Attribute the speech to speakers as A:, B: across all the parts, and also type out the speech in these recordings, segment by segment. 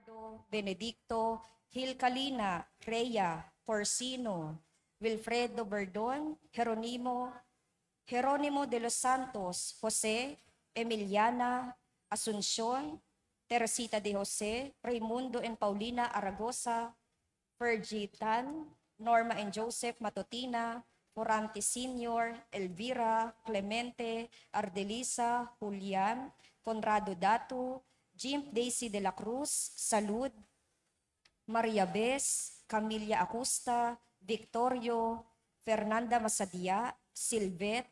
A: Bernardo, Benedicto, Hilcalina, Rhea, Porcino, Wilfredo Berdon, Jeronimo de los Santos, Jose, Emiliana, Asuncion, Teresita de Jose, Raimundo and Paulina Aragosa, Fergitan, Norma and Joseph Matutina, Morante Sr., Elvira, Clemente, Ardelisa, Julian, Conrado Datu, Jim Daisy de la Cruz, Salud, Maria Bes, Camilla Acosta, Victorio, Fernanda Masadia, Silvet,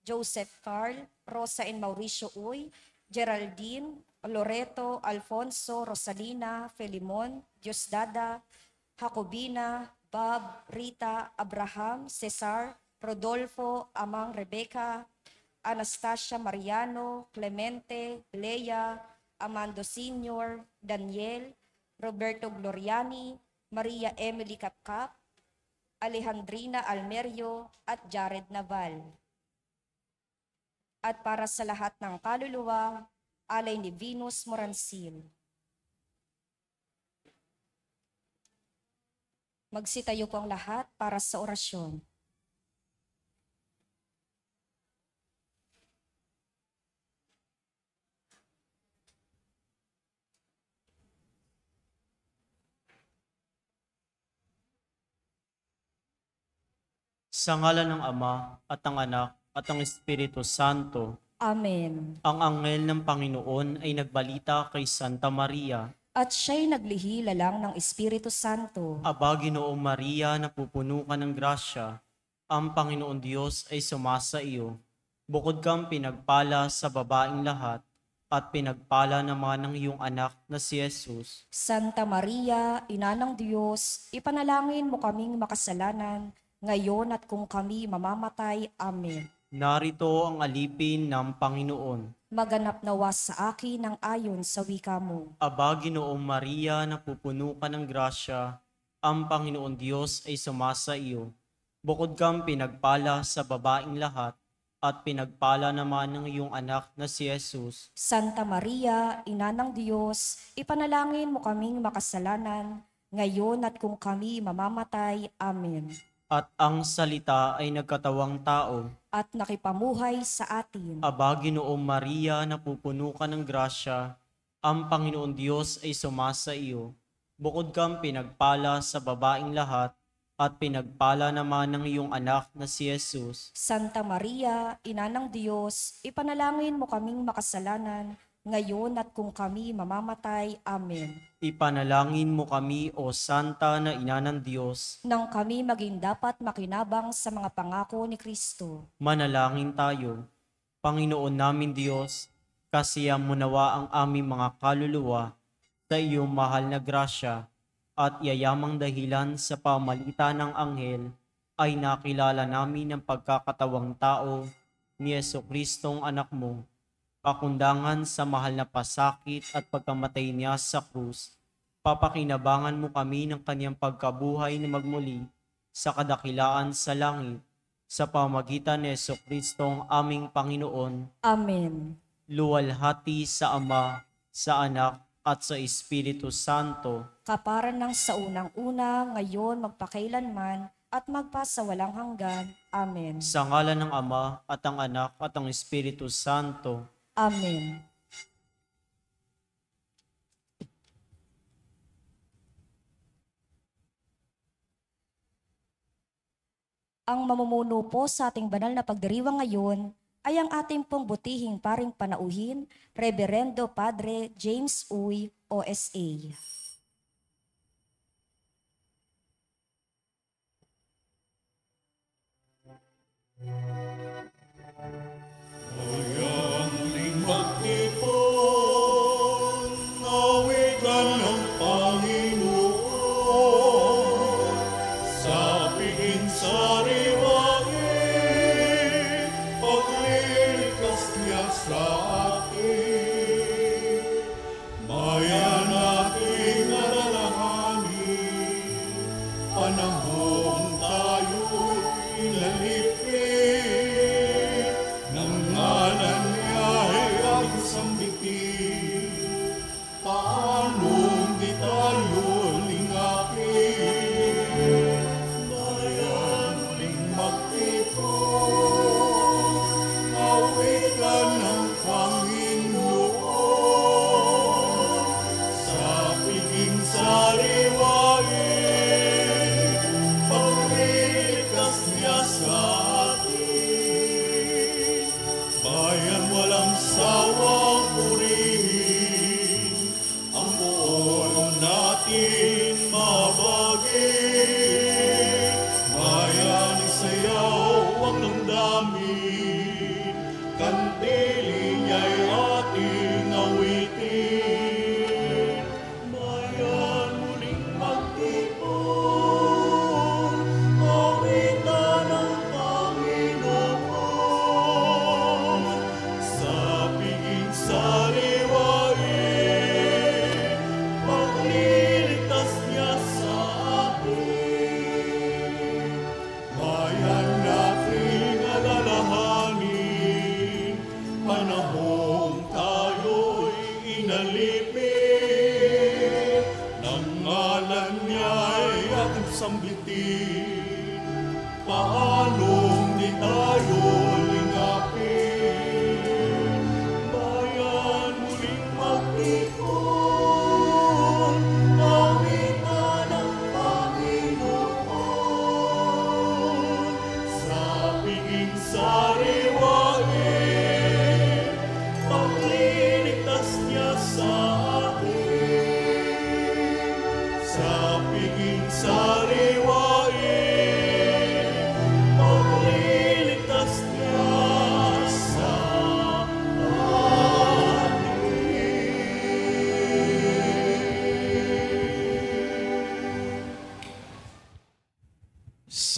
A: Joseph Carl, Rosa and Mauricio Uy, Geraldine, Loreto, Alfonso, Rosalina, Felimon, Diosdada, Jacobina, Bob, Rita, Abraham, Cesar, Rodolfo, Amang Rebecca, Anastasia Mariano, Clemente, Leia, Amando Sr., Daniel, Roberto Gloriani, Maria Emily Capcap, Alejandrina Almerio, at Jared Naval. At para sa lahat ng kaluluwa, alay ni Venus Morancil. Magsitayo po ang lahat para sa orasyon.
B: Sa ngalan ng Ama at ng Anak at ng Espiritu Santo.
A: Amen.
B: Ang anghel ng Panginoon ay nagbalita kay Santa Maria.
A: At siya'y naglihila lang ng Espiritu Santo.
B: Aba, Ginoong Maria, napupuno ka ng grasya. Ang Panginoon Diyos ay sumasa iyo. Bukod kang pinagpala sa babaeng lahat, at pinagpala naman ng iyong anak na si Jesus.
A: Santa Maria, Ina ng Diyos, ipanalangin mo kaming makasalanan, ngayon at kung kami mamamatay. Amen.
B: Narito ang alipin ng Panginoon.
A: Maganap nawa sa akin ang ayon sa wika mo.
B: Aba, Ginoong Maria, napupuno ka ng grasya. Ang Panginoon Diyos ay sumasa iyo. Bukod kang pinagpala sa babaeng lahat, at pinagpala naman ng iyong anak na si Jesus.
A: Santa Maria, Ina ng Diyos, ipanalangin mo kaming makasalanan, ngayon at kung kami mamamatay. Amen.
B: At ang salita ay nagkatawang tao.
A: At nakipamuhay sa atin.
B: Aba, Ginoong Maria, napupuno ka ng grasya. Ang Panginoon Diyos ay sumasa iyo. Bukod kang pinagpala sa babaeng lahat, at pinagpala naman ng iyong anak na si Jesus.
A: Santa Maria, Ina ng Diyos, ipanalangin mo kaming makasalanan, ngayon at kung kami mamamatay. Amen.
B: Ipanalangin mo kami, O Santa na Ina ng Diyos,
A: nang kami maging dapat makinabang sa mga pangako ni Kristo.
B: manalangin tayo. Panginoon namin Diyos, kasiyahan mo nawa ang aming mga kaluluwa sa iyong mahal na grasya, at yayamang dahilan sa pamalitan ng anghel ay nakilala namin ang pagkakatawang tao ni Jesucristong anak mo, pakundangan sa mahal na pasakit at pagkamatay niya sa krus. Papakinabangan mo kami ng kanyang pagkabuhay na magmuli sa kadakilaan sa langit, sa pamagitan ni Jesucristong aming Panginoon.
A: Amen.
B: Luwalhati sa Ama, sa Anak, at sa Espiritu Santo.
A: Kaparan ng sa unang-una, ngayon, magpakailanman, at magpasawalang hanggan. Amen.
B: Sa ngalan ng Ama, at ang Anak, at ang Espiritu Santo.
A: Amen. Ang mamumuno po sa ating banal na pagdiriwang ngayon ay ang ating pong butihing paring panauhin, Reverendo Padre James Uy, OSA.
C: Mayaling magtipon, awitan ng Panginoon, sabihin sa riwangin, paglikas niya sa atin. Bayan nating alalahanin, panahon tayo'y inalipin,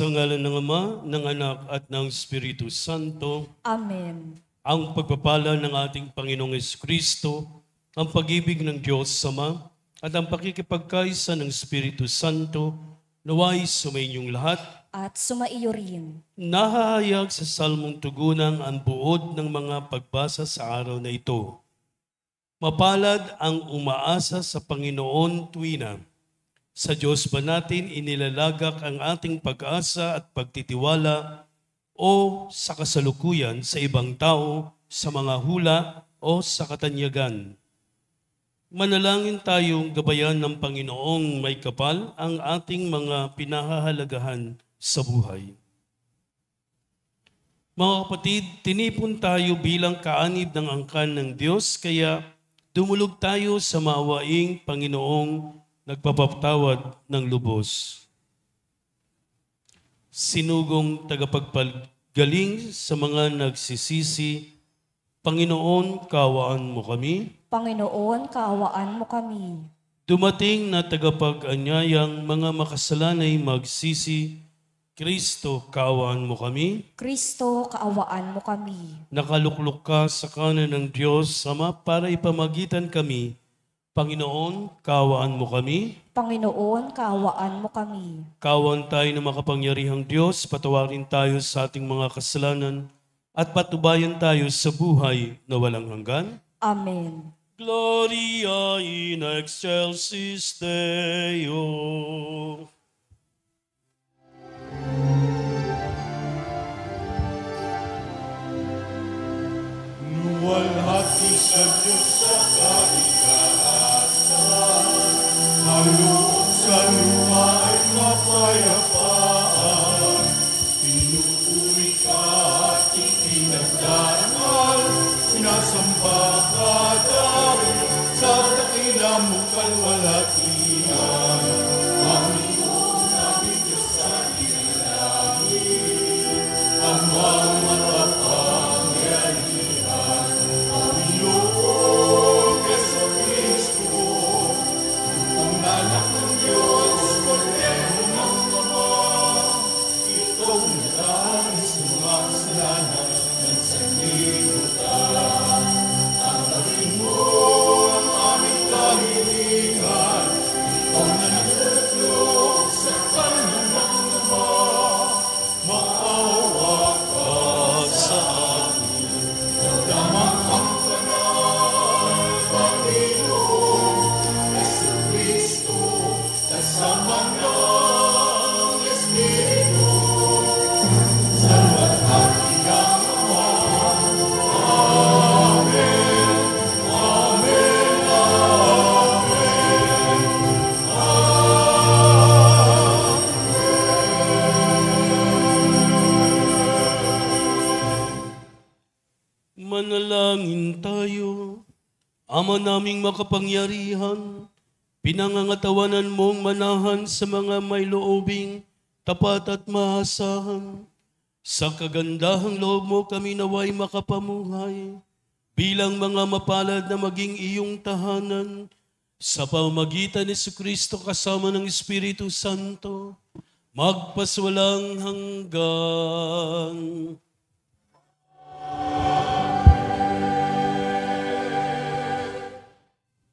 D: Sa ngalan ng Ama, ng Anak at ng Espiritu Santo,
A: Amen.
D: ang pagpapala ng ating Panginoong Kristo, ang pag-ibig ng Diyos Ama, at ang pakikipagkaisa ng Espiritu Santo, naway sumainyong lahat.
A: At sumaiyo rin.
D: Nahahayag sa salmong tugunang ang buod ng mga pagbasa sa araw na ito. Mapalad ang umaasa sa Panginoon tuwina. Sa Diyos ba natin inilalagak ang ating pag-asa at pagtitiwala o sa kasalukuyan sa ibang tao, sa mga hula o sa katanyagan? Manalangin tayong gabayan ng Panginoong may kapal ang ating mga pinahahalagahan sa buhay. Mga kapatid, tinipon tayo bilang kaanib ng angkan ng Diyos, kaya dumulog tayo sa maawaing Panginoong nagpapatawad ng lubos. Sinugong tagapagpagaling sa mga nagsisisi, Panginoon, kaawaan mo kami.
A: Panginoon, kaawaan mo kami.
D: Dumating na tagapag-anyayang mga makasalanay magsisi, Kristo, kaawaan mo kami.
A: Kristo, kaawaan mo kami.
D: Nakaluklok ka sa kanan ng Diyos Ama para ipamagitan kami. Panginoon, kaawaan mo kami.
A: Panginoon, kaawaan mo kami.
D: Kaawaan tayo ng makapangyarihang Diyos, patawarin tayo sa ating mga kasalanan at patubayan tayo sa buhay na walang hanggan.
A: Amen.
D: Gloria in excelsis Deo.
C: Luwalhati sa Diyos sa kaligtasan, ang loob sa lupa ay mapayapaan. Pinupuri ka at itinagdarasal, sinasamba ka dahil sa dakila mong kalwalhatian. Panginoon namin Diyos sa inalangin, ang mga matapangyarihan. Panginoon Yesu Kristo, ang anak ng Diyos, Kordero ng Ama, ikaw nagdahil sa mga kasalanan ng sanlibutan. Tanggapin mo ang aming kahilingan, ikaw na nagtutulog sa kanan ng Ama. Maawa ka sa amin, damang ang banal, Panginoon Yesu Kristo, kasama ng Espiritu, sa luwalhati ng Ama. Amen. Amen. Amen.
D: Manalangin tayo. Ama naming makapangyarihan, pinangangatawanan mong manahan sa mga may loobing, tapat at maasahan. Sa kagandahang loob mo kami naway makapamuhay, bilang mga mapalad na maging iyong tahanan, sa pamamagitan ni Kristo kasama ng Espiritu Santo, magpaswalang hanggan.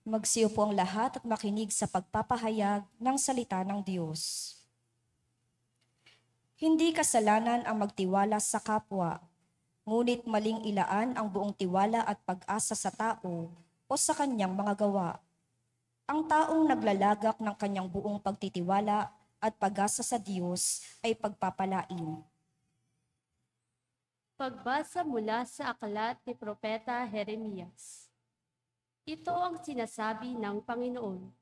A: Magsiyo po ang lahat at makinig sa pagpapahayag ng salita ng Diyos. Hindi kasalanan ang magtiwala sa kapwa, ngunit maling ilaan ang buong tiwala at pag-asa sa tao o sa kanyang mga gawa. Ang taong naglalagak ng kanyang buong pagtitiwala at pag-asa sa Diyos ay pagpapalain.
E: Pagbasa mula sa aklat ni Propeta Jeremias. Ito ang sinasabi ng Panginoon.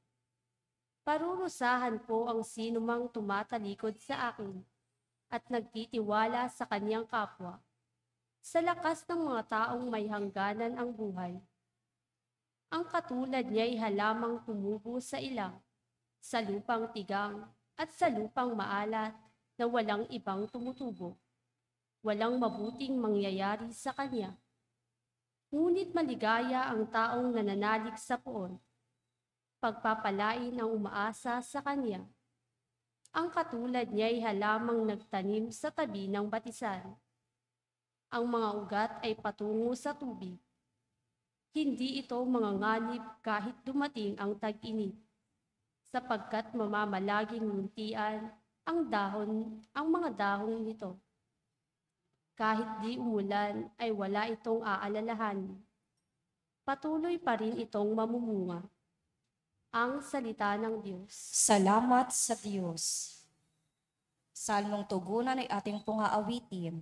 E: Parurusahan ko ang sinumang tumatalikod sa akin at nagtitiwala sa kanyang kapwa, sa lakas ng mga taong may hangganan ang buhay. Ang katulad niya'y halamang tumubo sa ilang, sa lupang tigang at sa lupang maalat na walang ibang tumutubo. Walang mabuting mangyayari sa kanya. Ngunit maligaya ang taong nananalig sa poon, pagpapalain ang umaasa sa kanya. Ang katulad niya ay halamang nagtanim sa tabi ng batisan. Ang mga ugat ay patungo sa tubig. Hindi ito manganganib kahit dumating ang tag-init, sapagkat mamamalaging nguntian ang mga dahon nito. Kahit di umulan ay wala itong aalalahanin. Patuloy pa rin itong mamumunga. Ang salita ng Diyos.
A: Salamat sa Diyos. Salmong tugunan ay ating pungaawitin.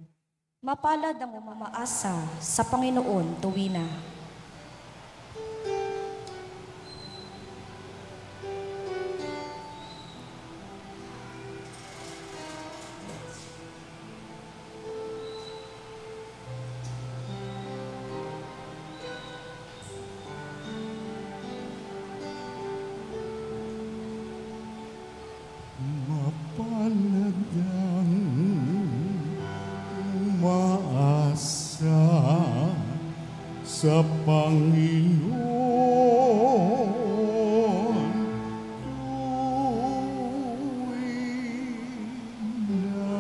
A: Mapalad ang umamaasa sa Panginoon tuwina.
C: Mapalad ang umaasa sa Panginoon tuwina.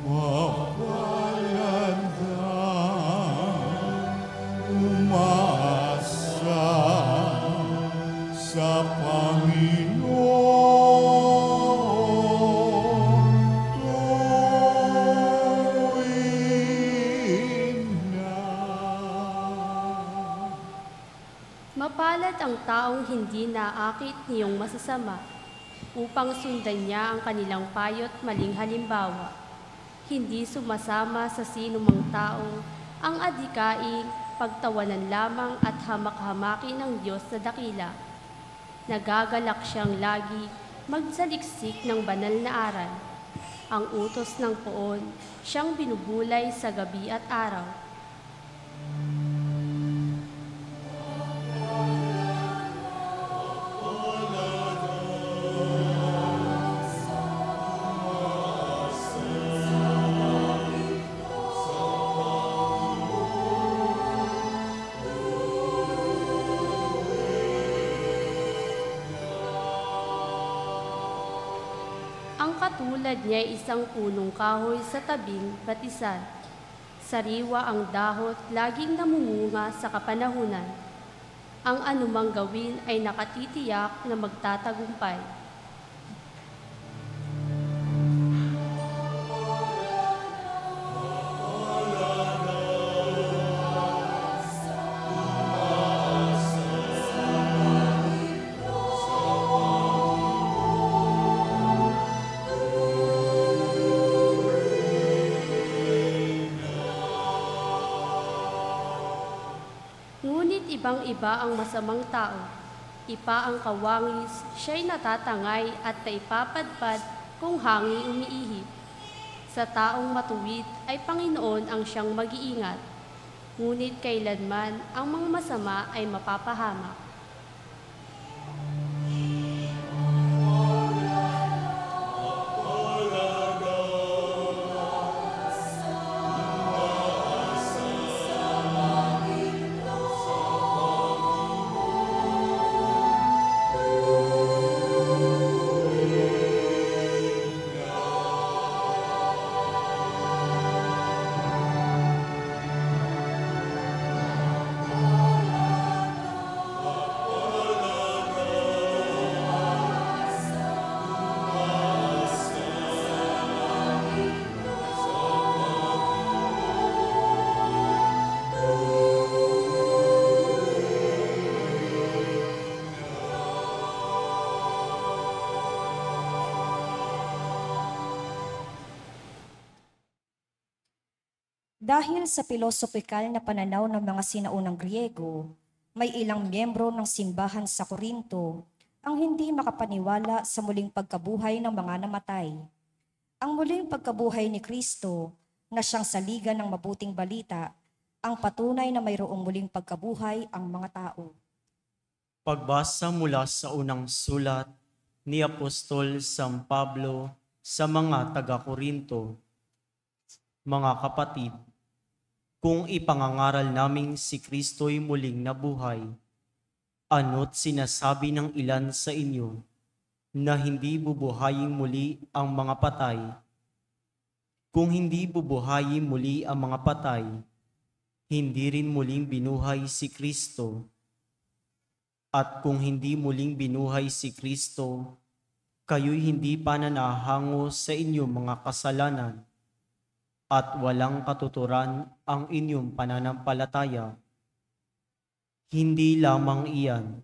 C: Mapalad ang umaasa sa Panginoon tuwina.
E: Mapalad ang taong hindi naakit niyong masasama, upang sundan niya ang kanilang payo't maling halimbawa. Hindi sumasama sa sinumang tao ang adikaing pagtawanan lamang at hamak-hamakin ng Diyos sa dakila. Nagagalak siyang lagi magsaliksik ng banal na aral. Ang utos ng poon, siyang binubulay sa gabi at araw. Ang katulad niya ay isang punong kahoy sa tabing batisan. Sariwa ang dahot, laging namumunga sa kapanahunan. Ang anumang gawin ay nakatitiyak na magtatagumpay. Ngunit ibang-iba ang masamang tao. Ipa ang kawangis, siya'y natatangay at naipapadpad kung hangi umiihip. Sa taong matuwid ay Panginoon ang siyang mag-iingat. Ngunit kailanman ang mga masama ay mapapahamak.
A: Dahil sa pilosopikal na pananaw ng mga sinaunang Griego, may ilang miyembro ng simbahan sa Korinto ang hindi makapaniwala sa muling pagkabuhay ng mga namatay. Ang muling pagkabuhay ni Kristo na siyang saligan ng mabuting balita ang patunay na mayroong muling pagkabuhay ang mga tao.
B: Pagbasa mula sa unang sulat ni Apostol San Pablo sa mga taga-Korinto. Mga kapatid, kung ipangangaral naming si Kristo'y muling nabuhay, Ano't sinasabi ng ilan sa inyo na hindi bubuhayin muli ang mga patay? Kung hindi bubuhayin muli ang mga patay, hindi rin muling binuhay si Kristo. At kung hindi muling binuhay si Kristo, kayo'y hindi pa nanahango sa inyong mga kasalanan at walang katuturan ang inyong pananampalataya. Hindi lamang iyan,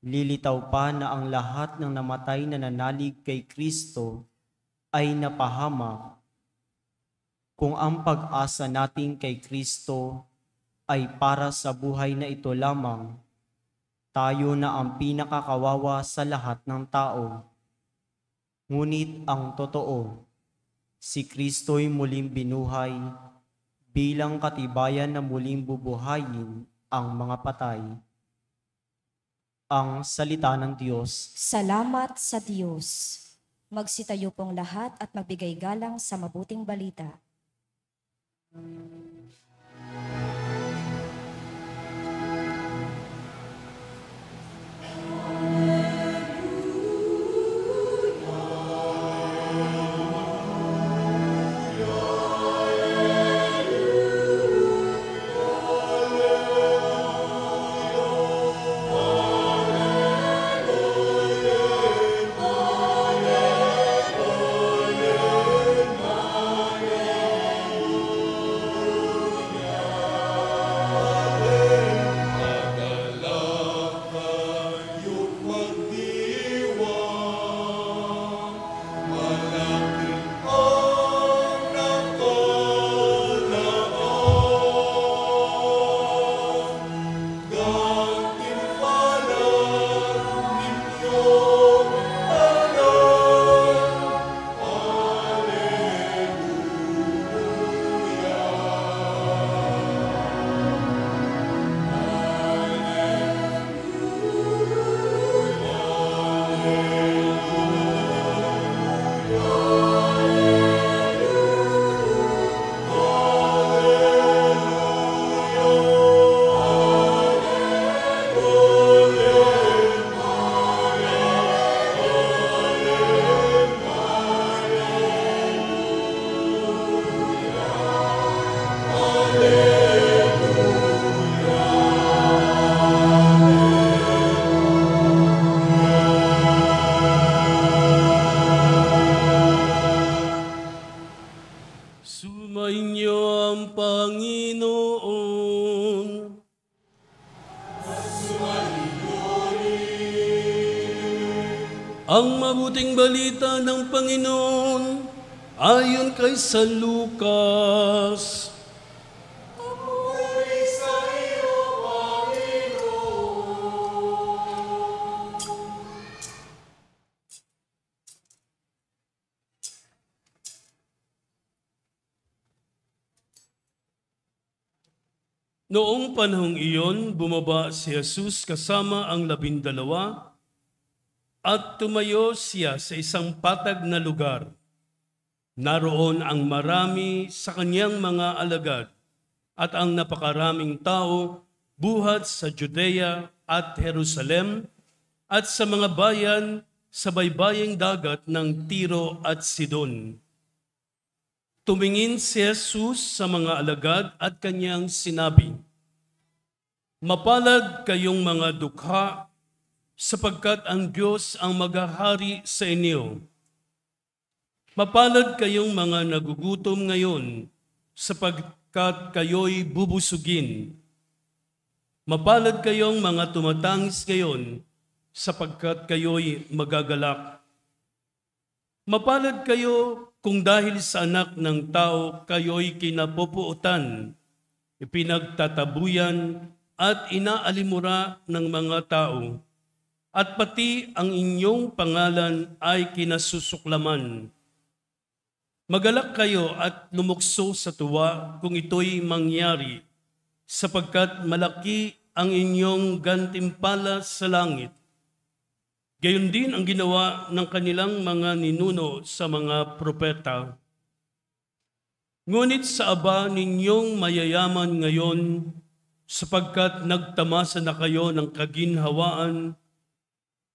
B: lilitaw pa na ang lahat ng namatay na nanalig kay Kristo ay napahamak. Kung ang pag-asa natin kay Kristo ay para sa buhay na ito lamang, tayo na ang pinakakawawa sa lahat ng tao. Ngunit ang totoo, si Kristo'y muling binuhay bilang katibayan na muling bubuhayin ang mga patay. Ang salita ng Diyos.
A: Salamat sa Diyos. Magsitayo pong lahat at magbigay galang sa mabuting balita.
D: Sumainyo ang Panginoon. Ang mabuting balita ng Panginoon ayon kay San Lucas. Noong panahong iyon, bumaba si Jesus kasama ang 12 at tumayo siya sa isang patag na lugar. Naroon ang marami sa kanyang mga alagad at ang napakaraming tao buhat sa Judea at Jerusalem at sa mga bayan sa baybaying dagat ng Tiro at Sidon. Tumingin si Jesus sa mga alagad at kanyang sinabi, "Mapalad kayong mga dukha, sapagkat ang Diyos ang maghahari sa inyo. Mapalad kayong mga nagugutom ngayon, sapagkat kayo'y bubusugin. Mapalad kayong mga tumatangis ngayon, sapagkat kayo'y magagalak. Mapalad kayo kung dahil sa anak ng tao kayo'y kinapupuutan, ipinagtatabuyan at inaalimura ng mga tao, at pati ang inyong pangalan ay kinasusuklaman. Magalak kayo at lumukso sa tuwa kung ito'y mangyari, sapagkat malaki ang inyong gantimpala sa langit. Gayon din ang ginawa ng kanilang mga ninuno sa mga propeta. Ngunit sa aba ninyong mayayaman ngayon, sapagkat nagtamasa na kayo ng kaginhawaan.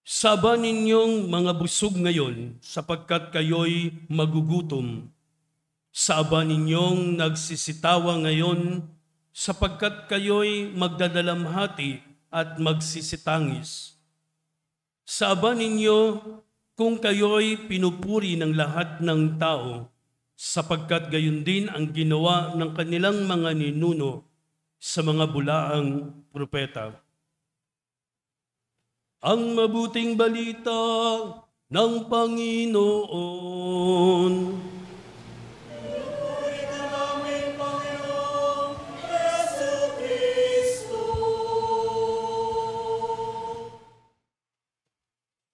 D: Saba ninyong mga busog ngayon, sapagkat kayo'y magugutom. Saba ninyong nagsisitawa ngayon, sapagkat kayo'y magdadalamhati at magsisitangis. Saba ninyo kung kayo'y pinupuri ng lahat ng tao, sapagkat gayon din ang ginawa ng kanilang mga ninuno sa mga bulaang propeta. Ang mabuting balita ng Panginoon.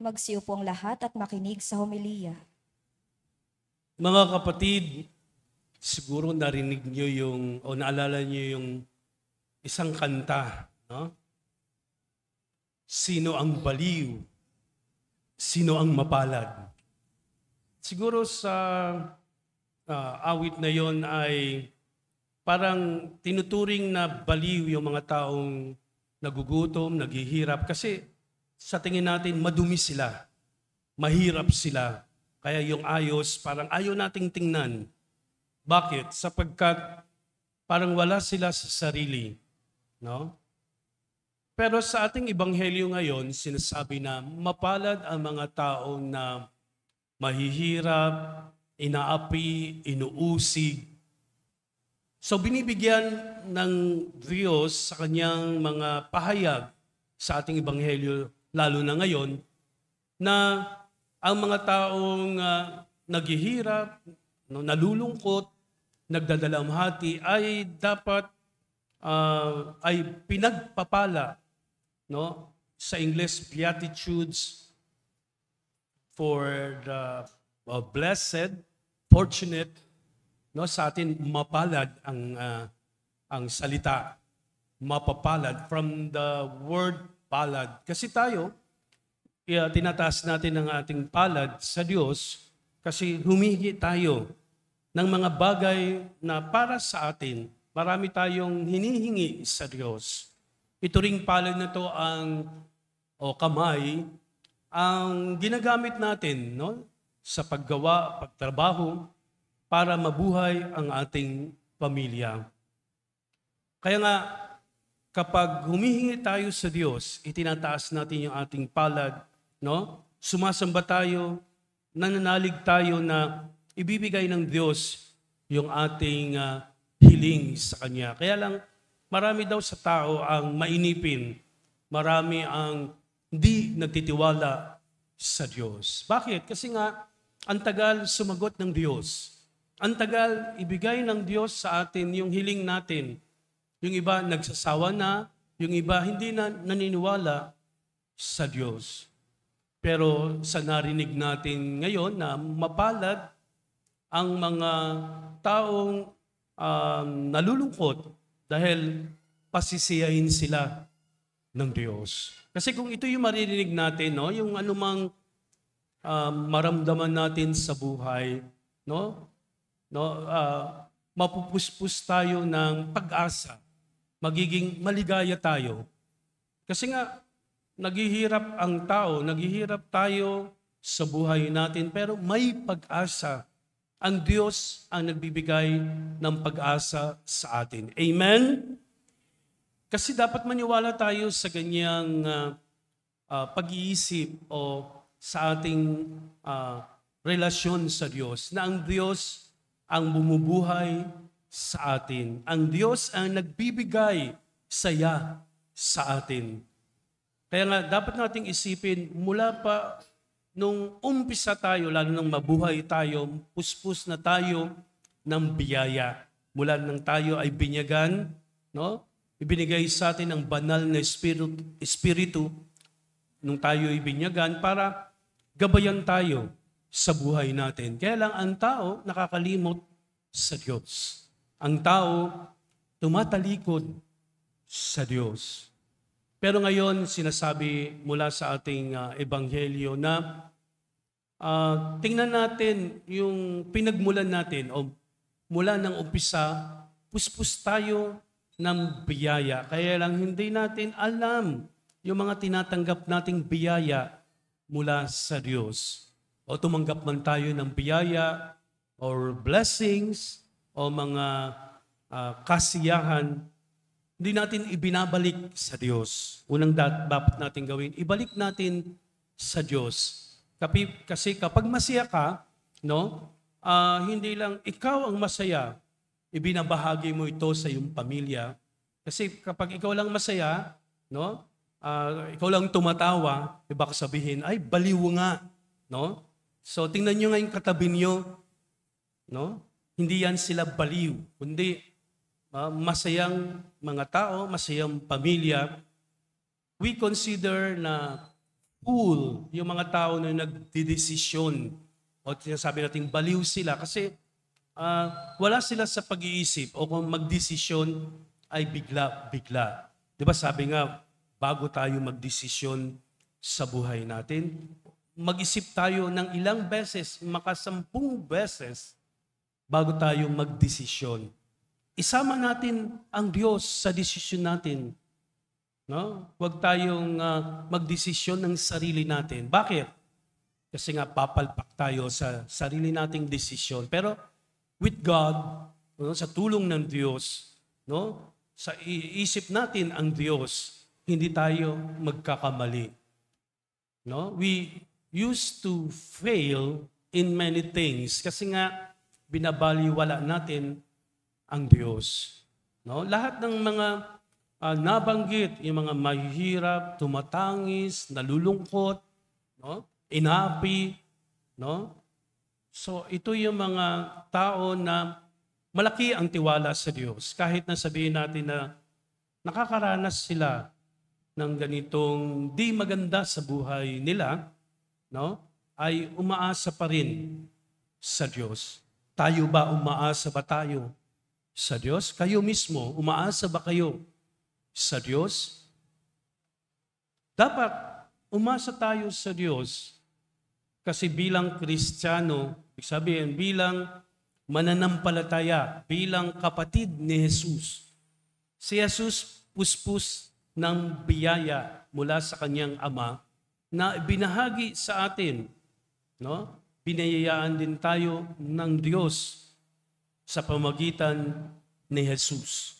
A: Magsiupo ang lahat at makinig sa homilya.
D: Mga kapatid, siguro narinig niyo o naalala niyo yung isang kanta, no? Sino ang baliw? Sino ang mapalad? Siguro sa awit na yon ay parang tinuturing na baliw yung mga taong nagugutom, naghihirap. Kasi sa tingin natin, madumi sila, mahirap sila. Kaya yung ayos, parang ayaw nating tingnan. Bakit? Sapagkat parang wala sila sa sarili. No? Pero sa ating ebanghelyo ngayon, sinasabi na mapalad ang mga taong na mahihirap, inaapi, inuusig. So binibigyan ng Diyos sa kanyang mga pahayag sa ating ebanghelyo, lalo na ngayon, na ang mga taong naghihirap, nalulungkot, nagdadalamhati ay dapat ay pinagpapala, no? Sa English, Beatitudes for the blessed, fortunate, no? Sa atin mapalad ang salita, mapapalad from the word palad. Kasi tayo, tinataas natin ang ating palad sa Diyos kasi humihingi tayo ng mga bagay na para sa atin. Marami tayong hinihingi sa Diyos. Ito ring palad na to kamay, ang ginagamit natin, no? Sa paggawa, pagtrabaho, para mabuhay ang ating pamilya. Kaya nga, kapag humihingi tayo sa Diyos, itinataas natin yung ating palad, no? Sumasamba tayo, nananalig tayo na ibibigay ng Diyos yung ating hiling sa Kanya. Kaya lang, marami daw sa tao ang mainipin, marami ang hindi nagtitiwala sa Diyos. Bakit? Kasi nga, ang tagal sumagot ng Diyos. Ang tagal ibigay ng Diyos sa atin yung hiling natin. Yung iba nagsasawa na, yung iba hindi na naniniwala sa Diyos. Pero sa narinig natin ngayon na mapalad ang mga taong nalulungkot dahil pasisiyahin sila ng Diyos. Kasi kung ito yung maririnig natin, no, yung anumang maramdaman natin sa buhay, mapupuspos tayo ng pag-asa. Magiging maligaya tayo. Kasi nga, naghihirap ang tao, naghihirap tayo sa buhay natin, pero may pag-asa. Ang Diyos ang nagbibigay ng pag-asa sa atin. Amen? Kasi dapat maniwala tayo sa ganyang pag-iisip o sa ating relasyon sa Diyos, na ang Diyos ang bumubuhay sa atin. Ang Diyos ang nagbibigay saya sa atin. Kaya nga, dapat nating isipin, mula pa nung umpisa tayo, lalo nang mabuhay tayo, puspos na tayo ng biyaya. Mula nang tayo ay binyagan, no? Ibinigay sa atin ang banal na espiritu nung tayo ay binyagan para gabayan tayo sa buhay natin. Kaya lang ang tao nakakalimot sa Diyos. Ang tao tumatalikod sa Diyos. Pero ngayon, sinasabi mula sa ating ebanghelyo na tingnan natin yung pinagmulan natin o mula ng umpisa, puspos tayo ng biyaya. Kaya lang hindi natin alam yung mga tinatanggap nating biyaya mula sa Diyos. O tumanggap man tayo ng biyaya or blessings o mga kasiyahan, hindi natin ibinabalik sa Diyos. Unang dapat natin gawin, ibalik natin sa Diyos. Kasi kapag masaya ka, no, hindi lang ikaw ang masaya, ibinabahagi mo ito sa iyong pamilya. Kasi kapag ikaw lang masaya, no, ikaw lang tumatawa, baka sabihin, ay baliw nga, no? So tingnan niyo nga yung katabi niyo, no? Hindi yan sila baliw, kundi masayang mga tao, masayang pamilya. We consider na fool yung mga tao na nagdidesisyon o sinasabi natin baliw sila kasi wala sila sa pag-iisip o kung magdesisyon ay bigla-bigla. Di ba sabi nga, bago tayo magdesisyon sa buhay natin, mag-isip tayo ng ilang beses, makasampung beses, bago tayo magdesisyon. Isama natin ang Diyos sa desisyon natin. No? Huwag tayong magdesisyon ng sarili natin. Bakit? Kasi nga papalpak tayo sa sarili nating desisyon. Pero with God, no, sa tulong ng Diyos, no, sa iisip natin ang Diyos, hindi tayo magkakamali. No? We used to fail in many things kasi nga binabaliwala natin ang Diyos. No? Lahat ng mga nabanggit, yung mga mahihirap, tumatangis, nalulungkot, no? Inapi, no? So ito yung mga tao na malaki ang tiwala sa Diyos. Kahit na sabihin natin na nakakaranas sila ng ganitong di maganda sa buhay nila, no? Ay umaasa pa rin sa Diyos. Tayo ba, umaasa ba tayo sa Diyos? Kayo mismo, umaasa ba kayo sa Diyos? Dapat umasa tayo sa Diyos kasi bilang Kristiyano, ibig sabihin bilang mananampalataya, bilang kapatid ni Jesus. Si Jesus puspos ng biyaya mula sa kanyang Ama na binahagi sa atin, no? Binayayaan din tayo ng Diyos sa pamagitan ni Jesus.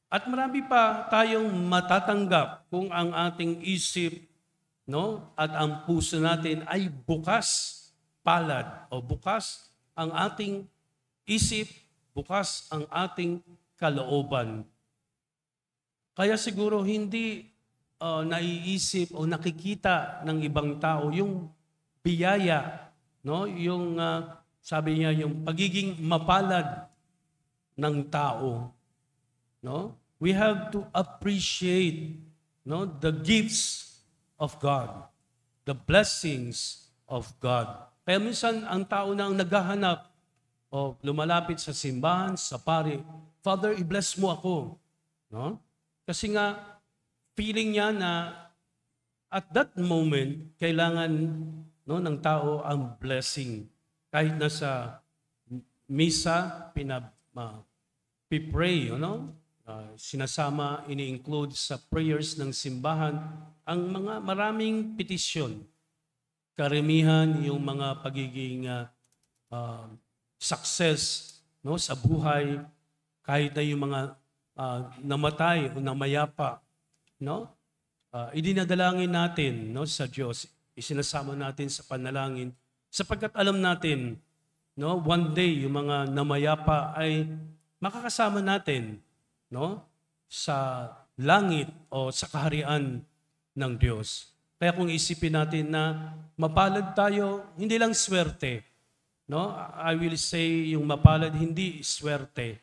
D: At marami pa tayong matatanggap kung ang ating isip, no, at ang puso natin ay bukas palad o bukas ang ating isip, bukas ang ating kalooban. Kaya siguro hindi naiisip o nakikita ng ibang tao yung biyaya, no, yung sabi niya yung pagiging mapalad ng tao, no? We have to appreciate, no, the gifts of God, the blessings of God. Kaya minsan ang tao na ang naghahanap o lumalapit sa simbahan, sa pari, Father, i-bless mo ako, no? Kasi nga feeling niya na at that moment kailangan, no, ng tao ang blessing. Kahit nasa misa pipray, sinasama, ini-include sa prayers ng simbahan ang mga maraming petisyon. Karamihan yung mga pagiging success, no, sa buhay, kahit na yung mga namatay o namayapa, no? Idinadalangin natin, no, sa Diyos, isinasama natin sa panalangin sapagkat alam natin, no, one day yung mga namayapa ay makakasama natin, no, sa langit o sa kaharian ng Diyos. Kaya kung isipin natin na mapalad tayo, hindi lang swerte, no? I will say yung mapalad hindi swerte.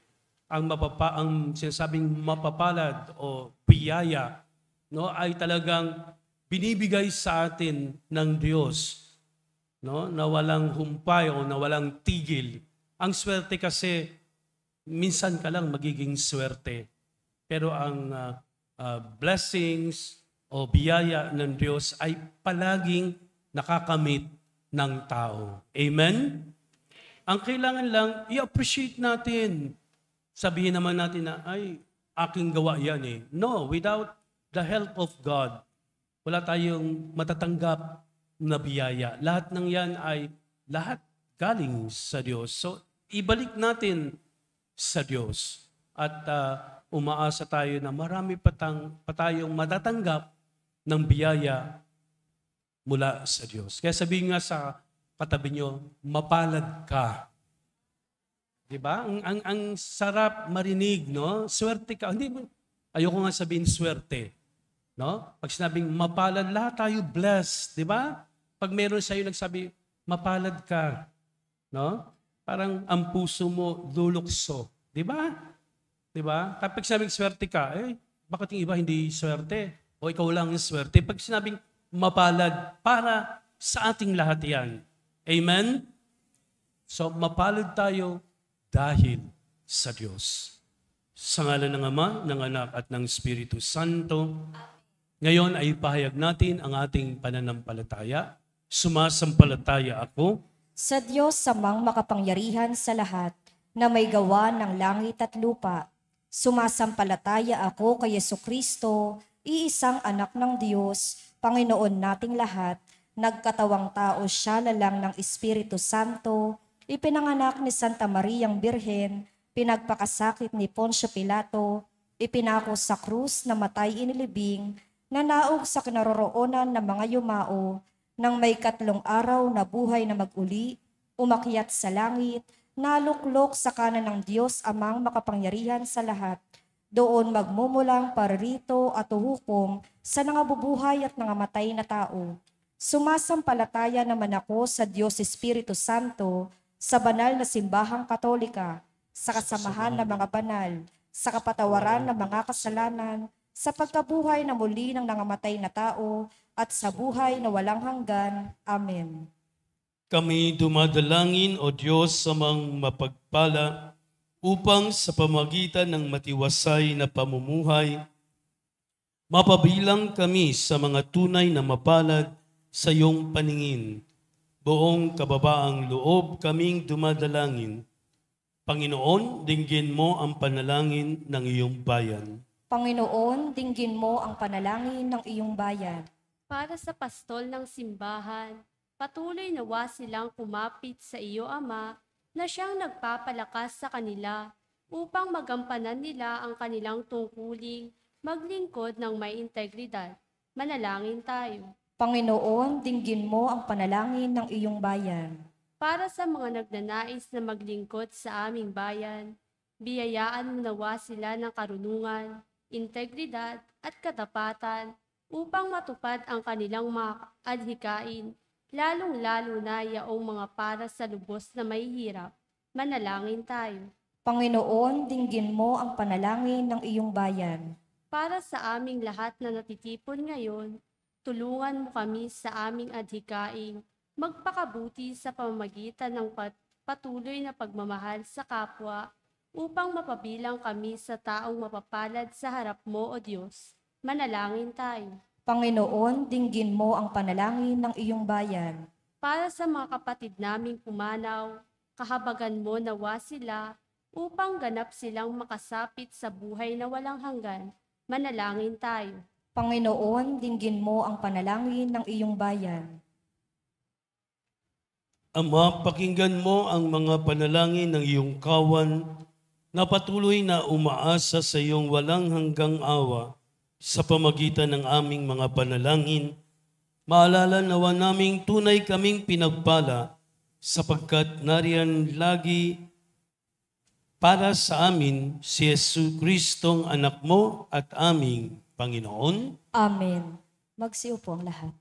D: Ang sinasabing mapapalad o biyaya, no, ay talagang binibigay sa atin ng Diyos, no, na walang humpay o na walang tigil. Ang swerte kasi minsan ka lang magiging swerte. Pero ang blessings o biyaya ng Diyos ay palaging nakakamit ng tao. Amen? Ang kailangan lang, i-appreciate natin. Sabihin naman natin na, ay, aking gawa yan eh. No, without the help of God, wala tayong matatanggap na biyaya. Lahat ng yan ay lahat galing sa Diyos. So, ibalik natin sa Diyos. At umaasa tayo na marami pa tayong matatanggap ng biyaya mula sa Diyos. Kaya sabihin nga sa katabi nyo, mapalad ka. Diba? Ang sarap marinig, no? Swerte ka. Ayoko nga sabihin swerte. No? Pag sinabing mapalad, lahat tayo blessed. Diba? Pag meron sa'yo nagsabi, mapalad ka. No? Parang ang puso mo lulukso. Diba? Diba? Kapag sinabing swerte ka, bakit yung iba hindi swerte? O ikaw lang yung swerte? Pag sinabing mapalad, para sa ating lahat yan. Amen? So, mapalad tayo dahil sa Diyos. Sa ngalan ng Ama, ng Anak at ng Espiritu Santo, ngayon ay pahayag natin ang ating pananampalataya. Sumasampalataya ako
A: Sa Diyos samang makapangyarihan sa lahat, na may gawa ng langit at lupa. Sumasampalataya ako kay Jesucristo, iisang anak ng Diyos, Panginoon nating lahat. Nagkatawang tao siya lalang ng Espiritu Santo, ipinanganak ni Santa Mariang Birhen, pinagpakasakit ni Poncio Pilato, ipinako sa krus na matay inilibing, nanaog sa kinaroroonan ng mga yumao, nang may 3 araw na buhay na mag-uli, umakyat sa langit, naluklok sa kanan ng Diyos amang makapangyarihan sa lahat. Doon magmumulang paririto at uhukom sa nangabubuhay at nangamatay na tao. Sumasampalataya naman ako sa Diyos Espiritu Santo, sa banal na simbahang katolika, sa kasamahan ng mga banal, sa kapatawaran ng mga kasalanan, sa pagkabuhay na muli ng nangamatay na tao, at sa buhay na walang hanggan. Amen.
D: Kami dumadalangin, O Diyos, samang mapagpala, upang sa pamagitan ng matiwasay na pamumuhay, mapabilang kami sa mga tunay na mapalad sa iyong paningin. Buong kababaang loob kaming dumadalangin. Panginoon, dinggin mo ang panalangin ng iyong bayan.
A: Panginoon, dinggin mo ang panalangin ng iyong bayan.
E: Para sa pastol ng simbahan, patuloy nawa silang kumapit sa iyo, Ama, na siyang nagpapalakas sa kanila upang magampanan nila ang kanilang tungkuling maglingkod ng may integridad. Manalangin tayo.
A: Panginoon, dinggin mo ang panalangin ng iyong bayan.
E: Para sa mga nagnanais na maglingkod sa aming bayan, biyayaan mo nawa sila ng karunungan, integridad at katapatan upang matupad ang kanilang mga adhikain, lalong-lalo na yaong mga para sa lubos na may hirap. Manalangin tayo.
A: Panginoon, dinggin mo ang panalangin ng iyong bayan.
E: Para sa aming lahat na natitipon ngayon, tulungan mo kami sa aming adhikain, magpakabuti sa pamamagitan ng patuloy na pagmamahal sa kapwa upang mapabilang kami sa taong mapapalad sa harap mo, O Diyos. Manalangin tayo.
A: Panginoon, dinggin mo ang panalangin ng iyong bayan.
E: Para sa mga kapatid naming pumanaw, kahabagan mo nawa sila upang ganap silang makasapit sa buhay na walang hanggan. Manalangin tayo.
A: Panginoon, dinggin mo ang panalangin ng iyong bayan.
D: Ama, pakinggan mo ang mga panalangin ng iyong kawan na patuloy na umaasa sa iyong walang hanggang awa sa pamagitan ng aming mga panalangin. Maalala nawa naming tunay kaming pinagpala sapagkat nariyan lagi para sa amin si Jesucristong anak mo at aming Panginoon.
A: Amen. Magsiupo ang lahat.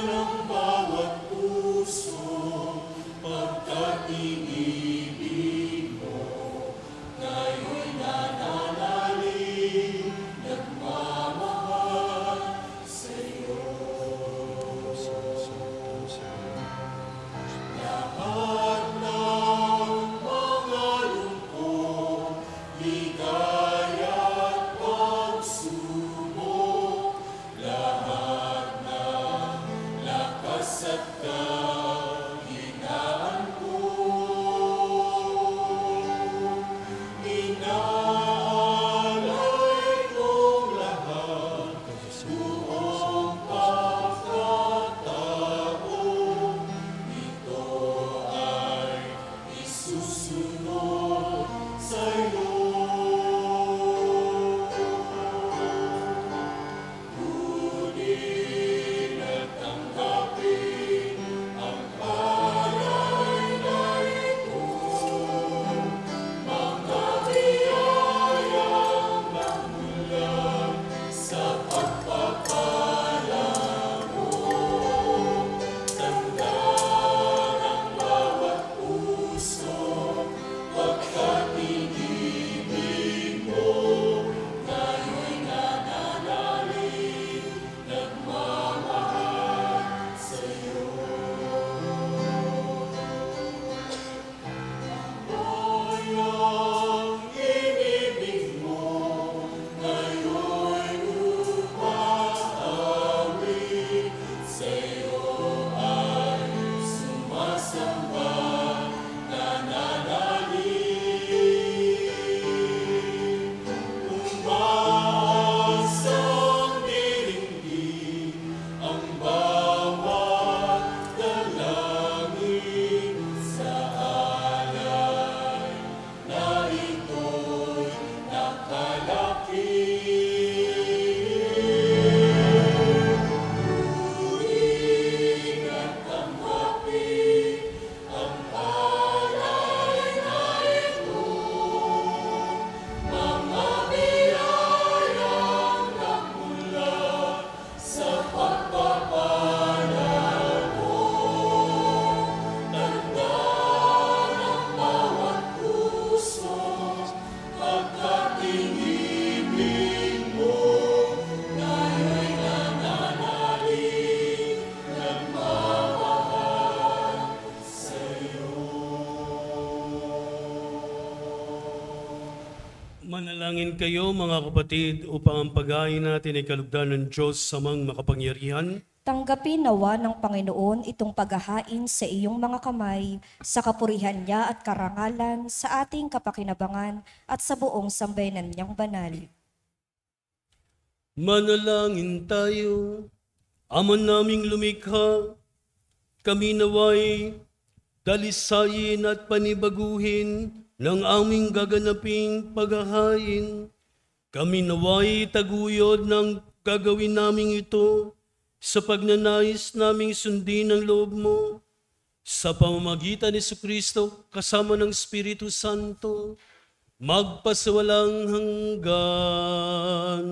C: Ng
D: Manalangin kayo mga kapatid upang ang paghain natin ay kalugdan ng Diyos sa mga makapangyarihan.
A: Tanggapin nawa ng Panginoon itong paghahain sa iyong mga kamay, sa kapurihan niya at karangalan, sa ating kapakinabangan at sa buong sambayanan niyang banal.
D: Manalangin tayo, Ama naming lumikha, kami naway dalisayin at panibaguhin ng aming gaganaping paghahain. Kami naway taguyod ng gagawin naming ito sa pagnanais naming sundin ang loob mo sa pamamagitan ni Jesucristo kasama ng Espiritu Santo magpasawalang hanggan.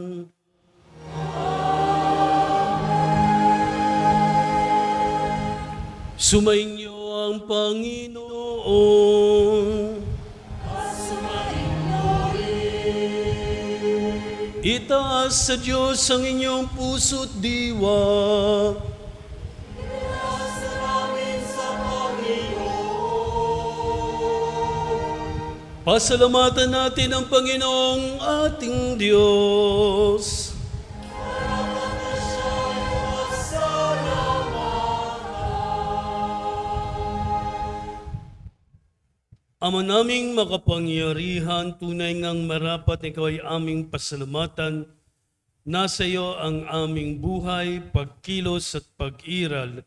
D: Sumainyo ang Panginoon. Itaas sa Diyos ang inyong puso't diwa. Pasalamatan natin ang Panginoong ating Diyos. Ama naming makapangyarihan, tunay ngang marapat ikaw ay aming pasalamatan. Nasa iyo ang aming buhay, pagkilos at pag-iral.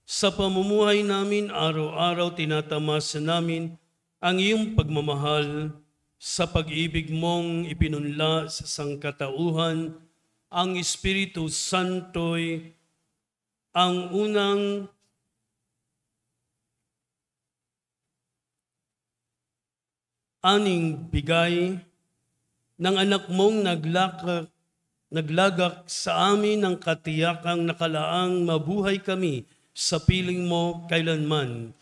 D: Sa pamumuhay namin, araw-araw tinatamasa namin ang iyong pagmamahal sa pag-ibig mong ipinunla sa sangkatauhan. Ang Espiritu Santo'y ang unang aning bigay ng anak mong naglagak sa amin ng katiyakang nakalaang mabuhay kami sa piling mo kailanman.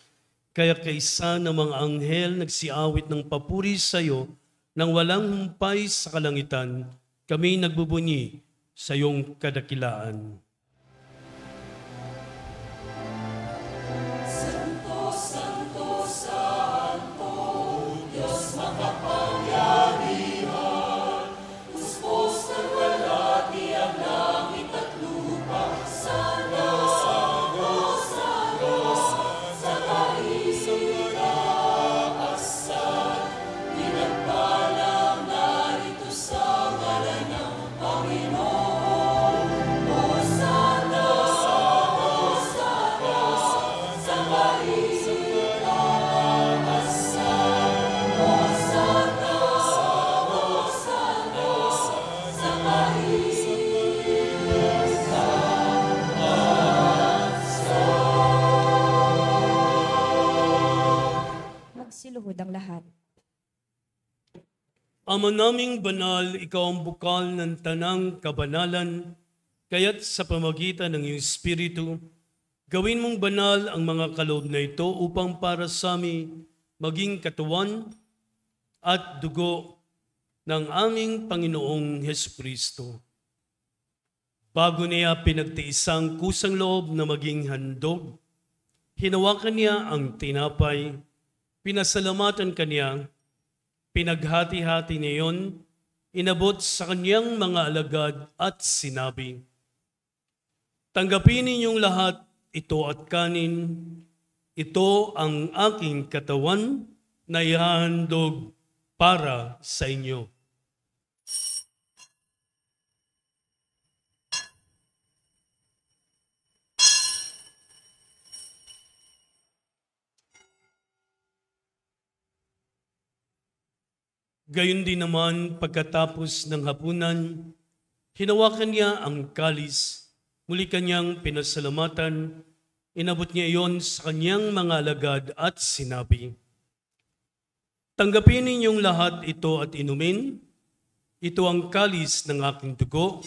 D: Kaya kaysa ng mga anghel nagsiawit ng papuri sa iyo nang walang humpay sa kalangitan, kami nagbubunyi sa iyong kadakilaan. Ama naming banal, ikaw ang bukal ng tanang kabanalan, kaya't sa pamagitan ng iyong Espiritu, gawin mong banal ang mga kaloob na ito upang para sa amin maging katawan at dugo ng aming Panginoong Hesukristo. Bago niya pinagtiisang kusang loob na maging handog, hinawakan niya ang tinapay, pinasalamatan kaniya, pinaghati-hati niyon, inabot sa kanyang mga alagad at sinabi, "Tanggapin ninyong lahat ito at kanin, ito ang aking katawan na ihahandog para sa inyo." Gayon din naman pagkatapos ng hapunan, hinawakan niya ang kalis, muli kanyang pinasalamatan, inabot niya iyon sa kanyang mga alagad at sinabi, "Tanggapin ninyong lahat ito at inumin, ito ang kalis ng aking dugo,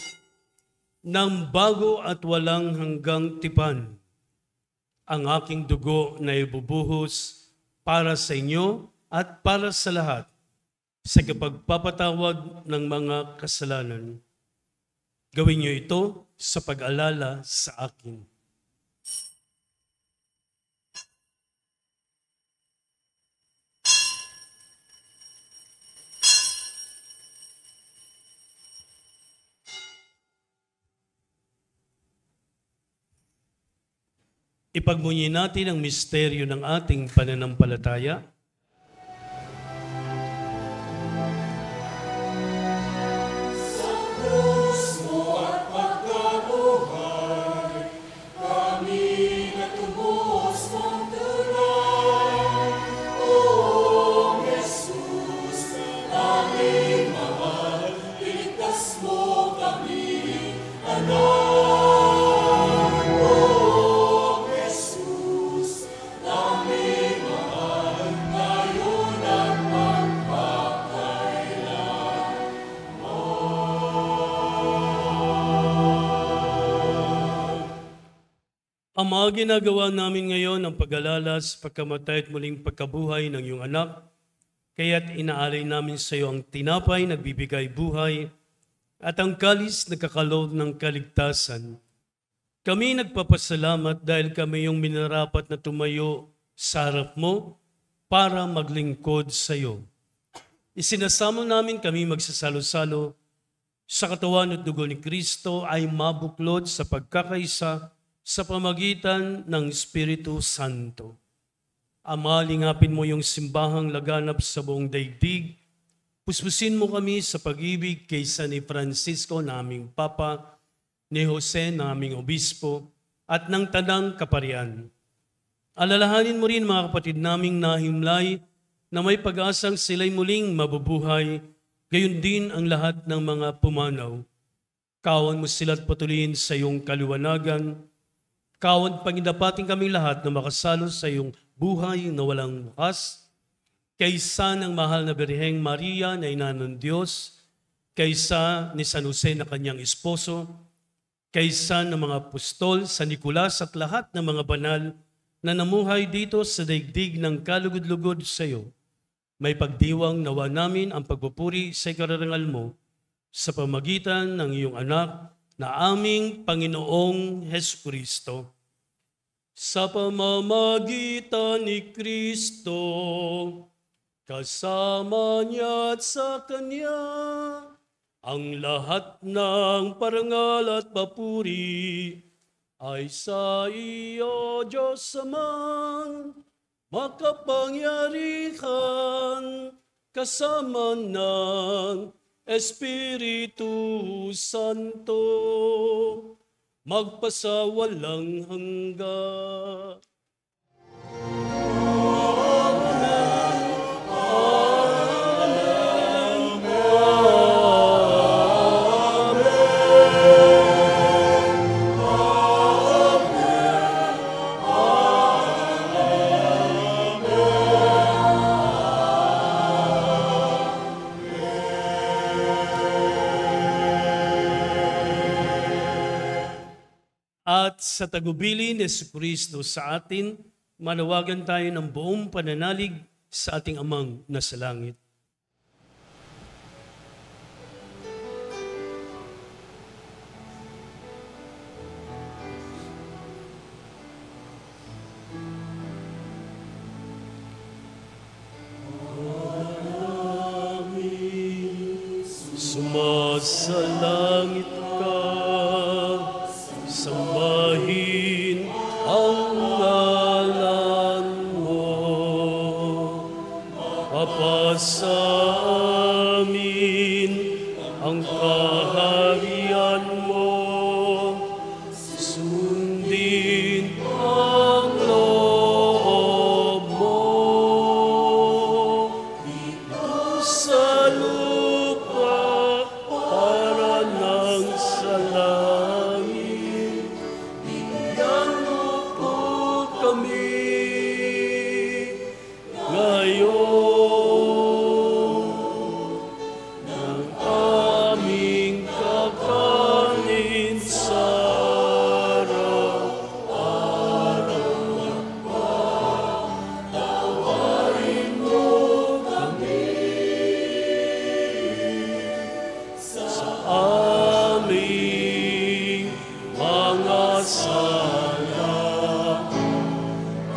D: ng bago at walang hanggang tipan, ang aking dugo na ibubuhos para sa inyo at para sa lahat, sa kapagpapatawad ng mga kasalanan. Gawin niyo ito sa pag-alala sa akin." Ipagmunyi natin ang misteryo ng ating pananampalataya. Ang mga ginagawa namin ngayon ang pag-alala sa pagkamatay at muling pagkabuhay ng iyong anak, kaya't inaalay namin sa iyo ang tinapay nagbibigay buhay at ang kalis nagkakaloob ng kaligtasan. Kami nagpapasalamat dahil kami yung minarapat na tumayo sa harap mo para maglingkod sa iyo. Isinasamo namin kami magsasalo-salo sa katawan at dugo ni Kristo ay mabuklod sa pagkakaisa sa pamagitan ng Espiritu Santo. Ama, lingapin mo yung simbahang laganap sa buong daigdig. Puspusin mo kami sa pag-ibig kaysa ni Francisco naming Papa, ni Jose naming Obispo, at ng Tanang Kaparian. Alalahanin mo rin mga kapatid naming nahimlay na may pag-asang sila'y muling mabubuhay, gayon din ang lahat ng mga pumanaw. Kawan mo sila't patuloyin sa iyong kaliwanagan. Kawan pangidapating kaming lahat na makasalo sa iyong buhay na walang wakas, kaysa ng mahal na Birheng Maria na ina ng Diyos, kaysa ni San Jose na kanyang esposo, kaysa ng mga apostol, San Nicolas at lahat ng mga banal na namuhay dito sa daigdig ng kalugod-lugod sa iyo. May pagdiwang nawa namin ang pagpupuri sa ikararangal mo sa pamagitan ng iyong anak na aming Panginoong Hesukristo. Sa pamamagitan ni Kristo, kasama niya at sa Kanya, ang lahat ng parangal at papuri ay sa iyo, Diyos Amang makapangyarihan, kasama ng Espiritu Santo, magpasawalang hanggan. At sa tagubili ni Jesucristo sa atin, manawagan tayo ng buong pananalig sa ating Amang nasa langit. Sumasalangit ka, sambahin ang ngalan mo. Mapasa amin ang kaharian mo. Sundin ang loob mo. Dito sa lupa para ng sa langit. Bigyan mo po kami ngayon ng aming kakanin sa araw-araw. Patawarin mo kami sa aming mga sala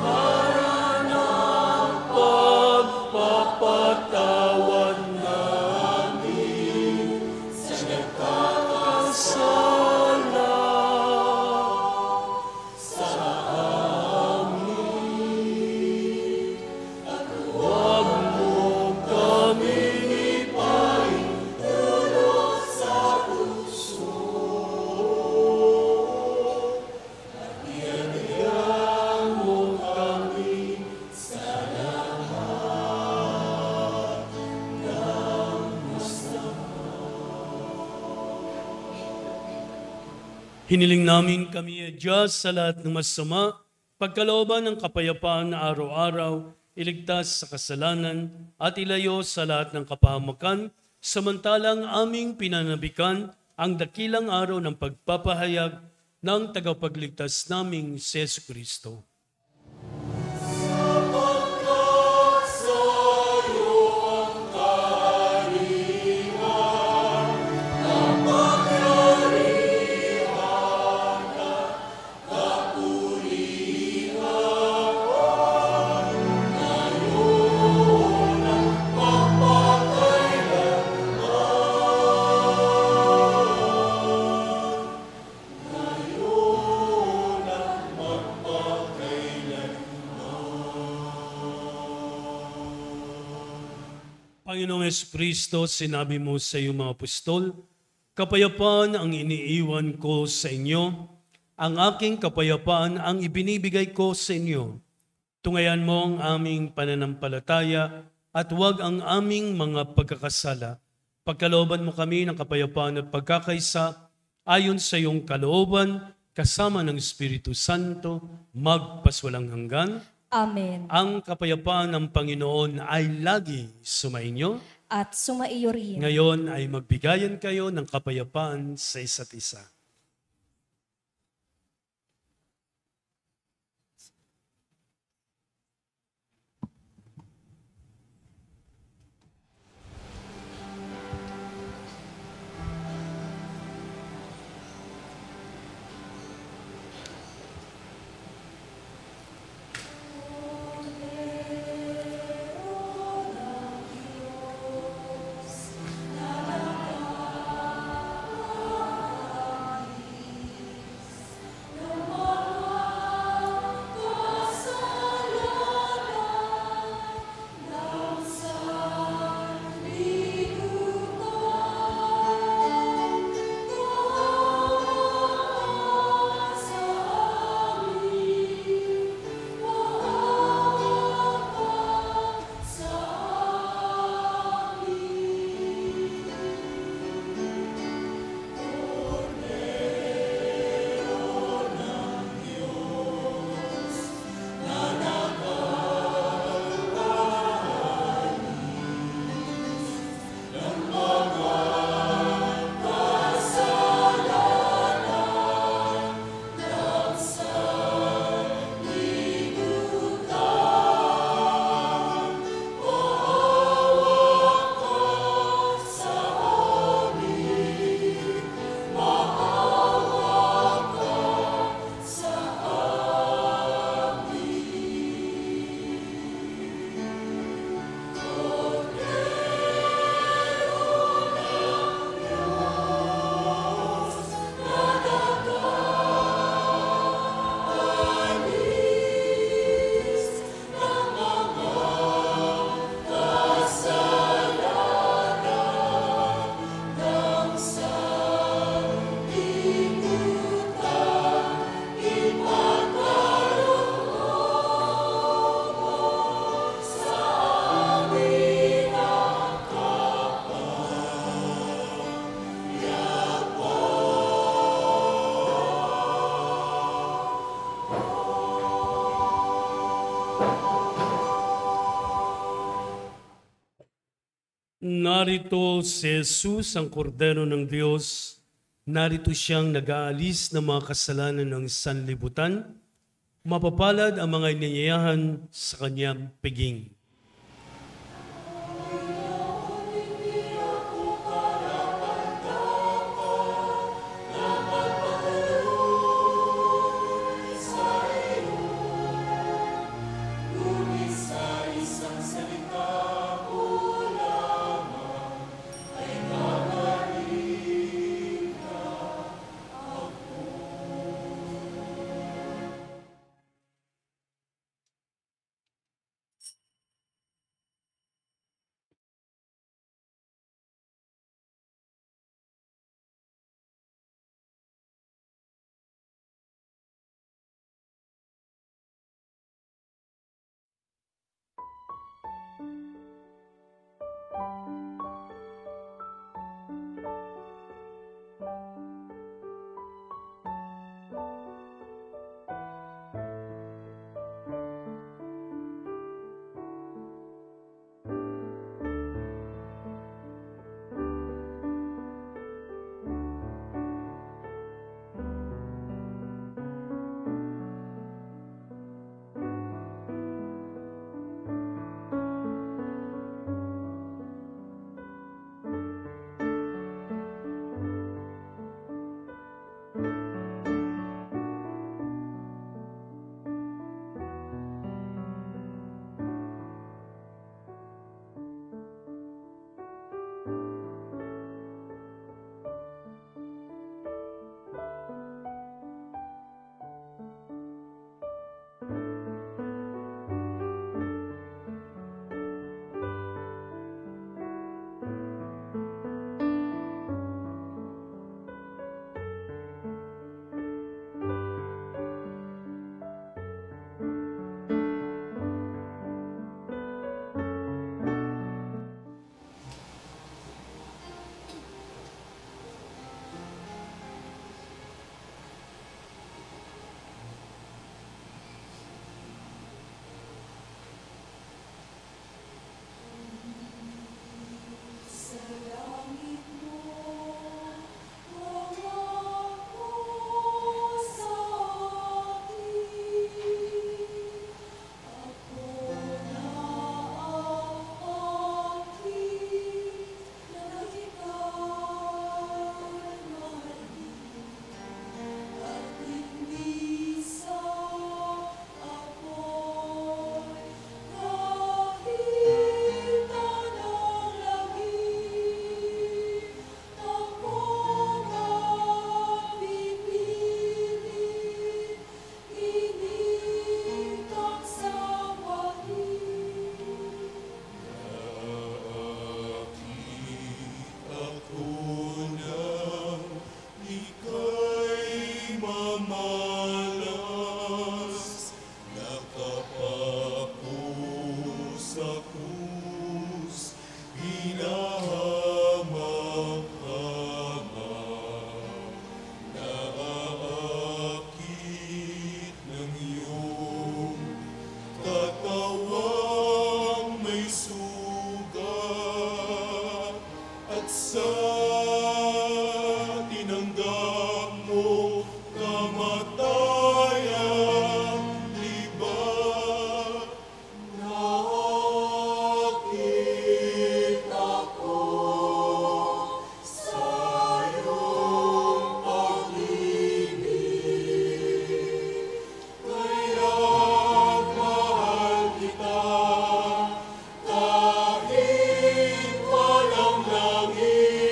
D: para ng pagpapatawad namin sa nagkakasala sa amin. At huwag mo kaming ipaintulot sa puso. Bigyan mo kami sa lahat ng masama. Hiniling namin kami, Diyos, sa lahat ng masama, pagkalooban ng kapayapaan na araw-araw, iligtas sa kasalanan at ilayo sa lahat ng kapahamakan, samantalang aming pinanabikan ang dakilang araw ng pagpapahayag ng tagapagligtas naming si Jesucristo. Panginoong Jesucristo, sinabi mo sa iyong mga apostol, kapayapaan ang iniiwan ko sa inyo, ang aking kapayapaan ang ibinibigay ko sa inyo. Tungayan mo ang aming pananampalataya at huwag ang aming mga pagkakasala. Pagkalooban mo kami ng kapayapaan at pagkakaisa ayon sa iyong kalooban, kasama ng Espiritu Santo, magpaswalang hanggan.
A: Amen.
D: Ang kapayapaan ng Panginoon ay lagi sumainyo.
A: At sumaiyo rin.
D: Ngayon ay magbigayan kayo ng kapayapaan sa isa't isa. Narito si Jesus, ang kordero ng Diyos. Narito siyang nag-aalis ng mga kasalanan ng sanlibutan. Mapapalad ang mga inanyayahan sa kanyang piging.
C: Kahit walang langit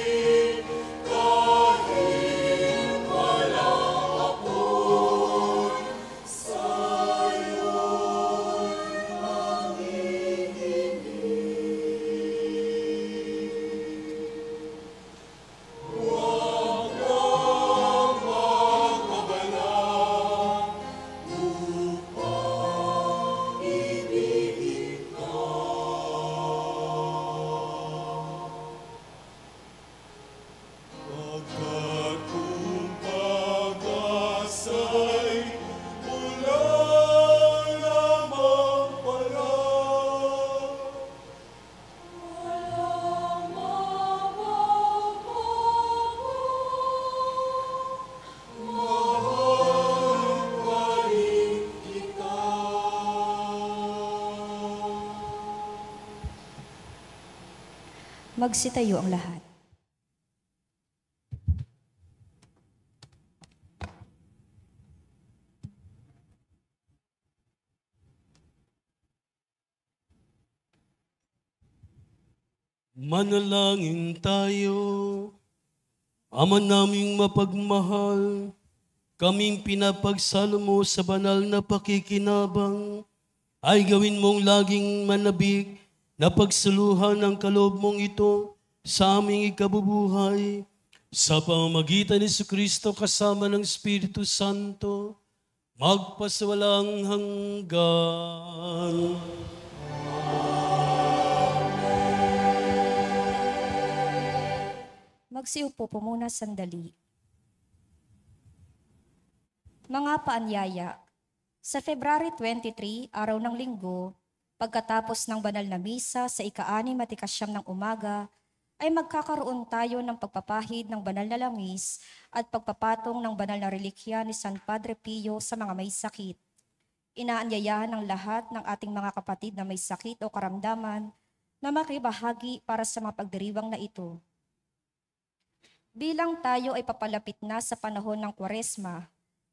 A: Magsitayo ang lahat.
D: Manalangin tayo. Ama naming mapagmahal, kaming pinapagsalo mo sa banal na pakikinabang, ay gawin mong laging manabik na pagsuluhan ng kaloob mong ito sa aming ikabubuhay. Sa pamamagitan ni Jesucristo kasama ng Espiritu Santo, magpasawalang hanggan.
A: Magsiupo po muna sandali. Mga paanyaya, sa February 23, araw ng linggo, pagkatapos ng banal na misa sa ika-6 at ika-9 ng umaga, ay magkakaroon tayo ng pagpapahid ng banal na langis at pagpapatong ng banal na relikya ni San Padre Pio sa mga may sakit. Inaanyayahan ng lahat ng ating mga kapatid na may sakit o karamdaman na makibahagi para sa mga pagdiriwang na ito. Bilang tayo ay papalapit na sa panahon ng Kwaresma,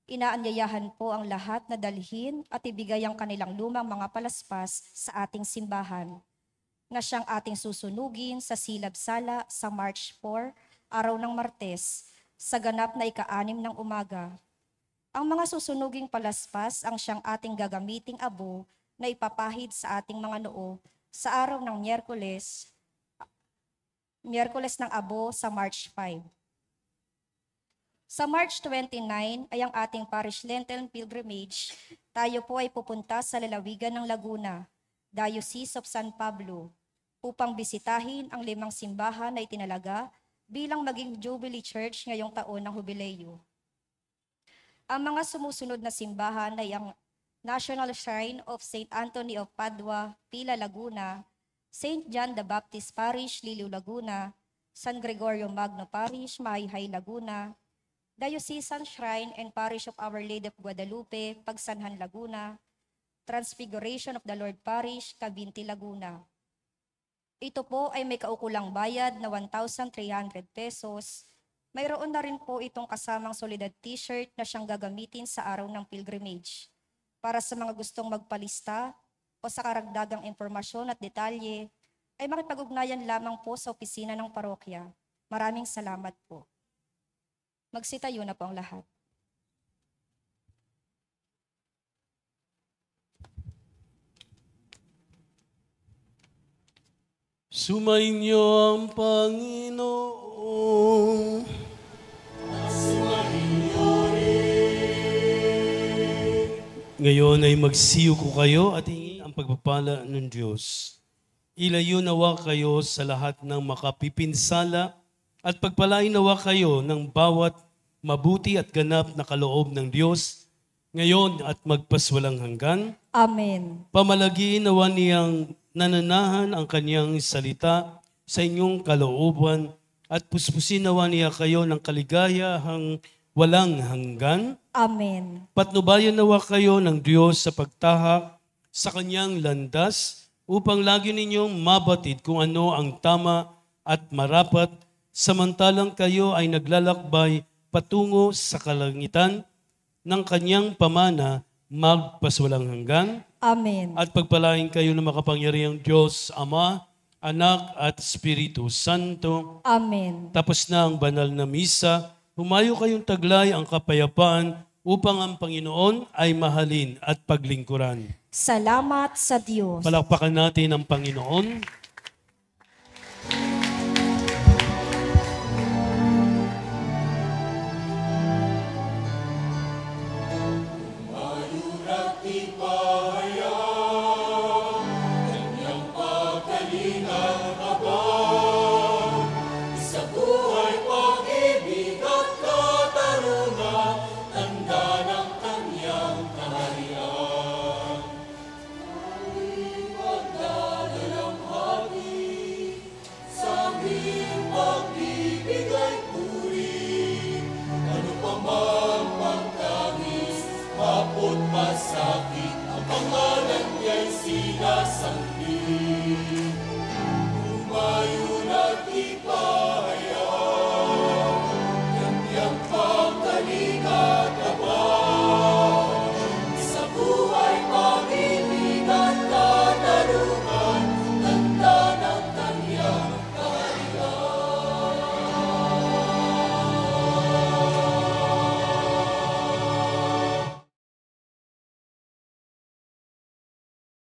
A: inaanyayahan po ang lahat na dalhin at ibigay ang kanilang lumang mga palaspas sa ating simbahan, na siyang ating susunugin sa silab-sala sa March 4, araw ng Martes, sa ganap na ika-6 ng umaga. Ang mga susunuging palaspas ang siyang ating gagamiting abo na ipapahid sa ating mga noo sa araw ng Miyerkules ng Abo sa March 5. Sa March 29 ay ang ating Parish Lenten Pilgrimage. Tayo po ay pupunta sa lalawigan ng Laguna, Diocese of San Pablo, upang bisitahin ang 5 simbahan na itinalaga bilang maging Jubilee Church ngayong taon ng Jubileo. Ang mga sumusunod na simbahan ay ang National Shrine of St. Anthony of Padua, Pila, Laguna, St. John the Baptist Parish, Liliw, Laguna, San Gregorio Magno Parish, Mahayhay, Laguna, Diocesan Shrine and Parish of Our Lady of Guadalupe, Pagsanhan, Laguna, Transfiguration of the Lord Parish, Cabinti, Laguna. Ito po ay may kaukulang bayad na 1,300 pesos. Mayroon na rin po itong kasamang Solidad t-shirt na siyang gagamitin sa araw ng pilgrimage. Para sa mga gustong magpalista o sa karagdagang impormasyon at detalye, ay makipag-ugnayan lamang po sa opisina ng parokya. Maraming salamat po. Magsitayo na po ang lahat.
D: Sumainyo ang Panginoon. Ngayon ay magsiyo ko kayo at hingin ang pagpapala ng Diyos. Ilayo nawa kayo sa lahat ng makapipinsala at pagpalain nawa kayo ng bawat mabuti at ganap na kaloob ng Diyos ngayon at magpaswalang hanggan.
A: Amen.
D: Pamalagiin nawa niyang nananahan ang kanyang salita sa inyong kalooban at puspusin nawa niya kayo ng kaligayahang walang hanggan.
A: Amen.
D: Patnubayan nawa kayo ng Diyos sa pagtahak sa kanyang landas upang lagi ninyong mabatid kung ano ang tama at marapat samantalang kayo ay naglalakbay patungo sa kalangitan ng kanyang pamana magpaswalang hanggan.
A: Amen.
D: At pagpalain kayo ng makapangyarihang Diyos, Ama, Anak at Espiritu Santo.
A: Amen.
D: Tapos na ang banal na misa, humayo kayong taglay ang kapayapaan upang ang Panginoon ay mahalin at paglingkuran.
A: Salamat sa Diyos.
D: Palakpakan natin ang Panginoon.